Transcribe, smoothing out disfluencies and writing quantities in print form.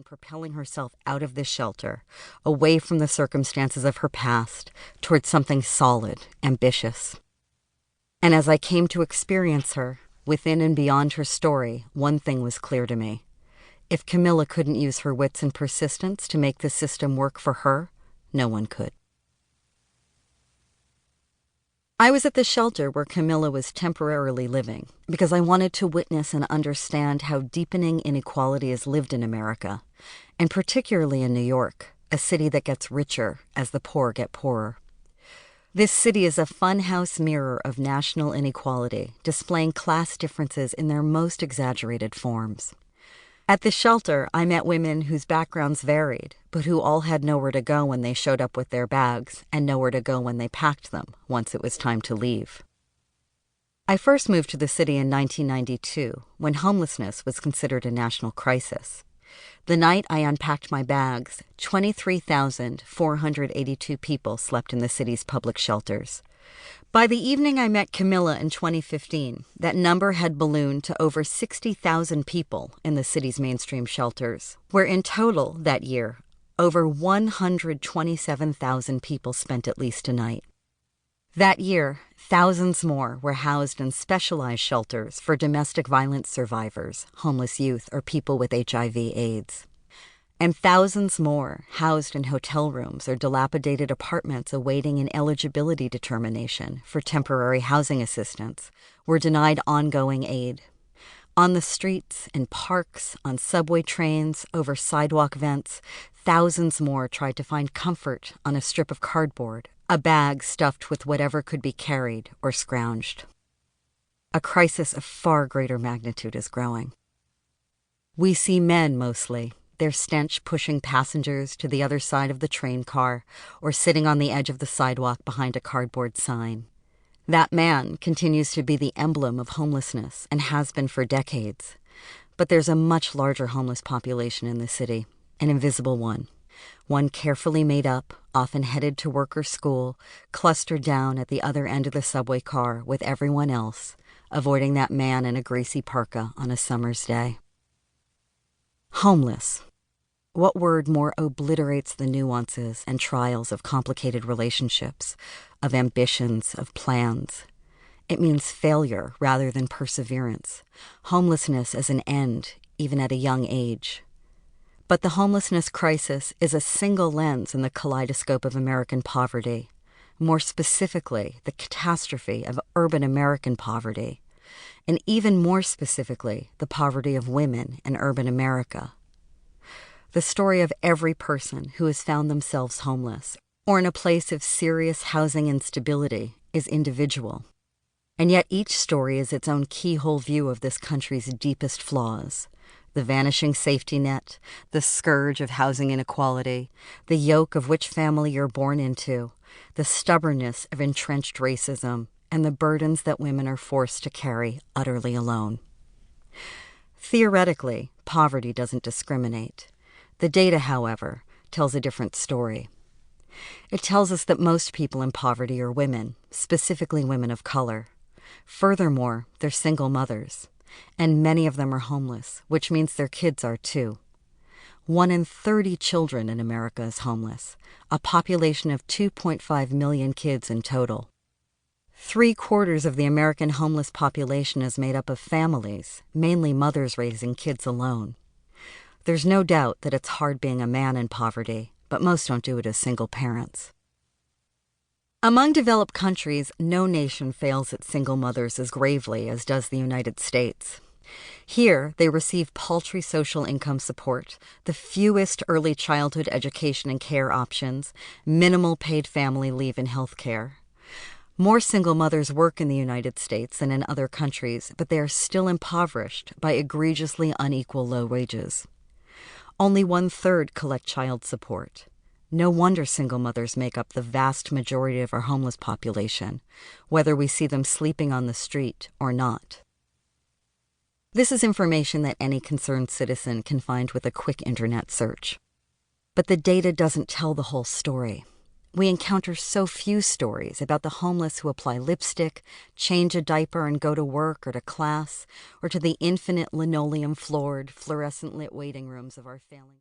on propelling herself out of this shelter, away from the circumstances of her past, towards something solid, ambitious. And as I came to experience her, within and beyond her story, one thing was clear to me. If Camila couldn't use her wits and persistence to make the system work for her, no one could. I was at the shelter where Camila was temporarily living because I wanted to witness and understand how deepening inequality is lived in America, and particularly in New York, a city that gets richer as the poor get poorer. This city is a funhouse mirror of national inequality, displaying class differences in their most exaggerated forms. At the shelter, I met women whose backgrounds varied, but who all had nowhere to go when they showed up with their bags and nowhere to go when they packed them once it was time to leave. I first moved to the city in 1992, when homelessness was considered a national crisis. The night I unpacked my bags, 23,482 people slept in the city's public shelters. By the evening I met Camila in 2015, that number had ballooned to over 60,000 people in the city's mainstream shelters, where in total that year, over 127,000 people spent at least a night. That year, thousands more were housed in specialized shelters for domestic violence survivors, homeless youth, or people with HIV/AIDS. And thousands more housed in hotel rooms or dilapidated apartments awaiting an eligibility determination for temporary housing assistance were denied ongoing aid. On the streets, in parks, on subway trains, over sidewalk vents, thousands more tried to find comfort on a strip of cardboard, a bag stuffed with whatever could be carried or scrounged. A crisis of far greater magnitude is growing. We see men mostly, their stench pushing passengers to the other side of the train car or sitting on the edge of the sidewalk behind a cardboard sign. That man continues to be the emblem of homelessness and has been for decades. But there's a much larger homeless population in the city, an invisible one carefully made up, often headed to work or school, clustered down at the other end of the subway car with everyone else, avoiding that man in a greasy parka on a summer's day. Homeless. What word more obliterates the nuances and trials of complicated relationships, of ambitions, of plans? It means failure rather than perseverance, homelessness as an end, even at a young age. But the homelessness crisis is a single lens in the kaleidoscope of American poverty, more specifically, the catastrophe of urban American poverty, and even more specifically, the poverty of women in urban America. The story of every person who has found themselves homeless or in a place of serious housing instability is individual. And yet each story is its own keyhole view of this country's deepest flaws: the vanishing safety net, the scourge of housing inequality, the yoke of which family you're born into, the stubbornness of entrenched racism, and the burdens that women are forced to carry utterly alone. Theoretically, poverty doesn't discriminate. The data, however, tells a different story. It tells us that most people in poverty are women, specifically women of color. Furthermore, they're single mothers, and many of them are homeless, which means their kids are too. 1 in 30 children in America is homeless, a population of 2.5 million kids in total. 3/4 of the American homeless population is made up of families, mainly mothers raising kids alone. There's no doubt that it's hard being a man in poverty, but most don't do it as single parents. Among developed countries, no nation fails its single mothers as gravely as does the United States. Here, they receive paltry social income support, the fewest early childhood education and care options, minimal paid family leave and health care. More single mothers work in the United States than in other countries, but they are still impoverished by egregiously unequal low wages. Only 1/3 collect child support. No wonder single mothers make up the vast majority of our homeless population, whether we see them sleeping on the street or not. This is information that any concerned citizen can find with a quick internet search. But the data doesn't tell the whole story. We encounter so few stories about the homeless who apply lipstick, change a diaper and go to work or to class, or to the infinite linoleum-floored, fluorescent-lit waiting rooms of our failing...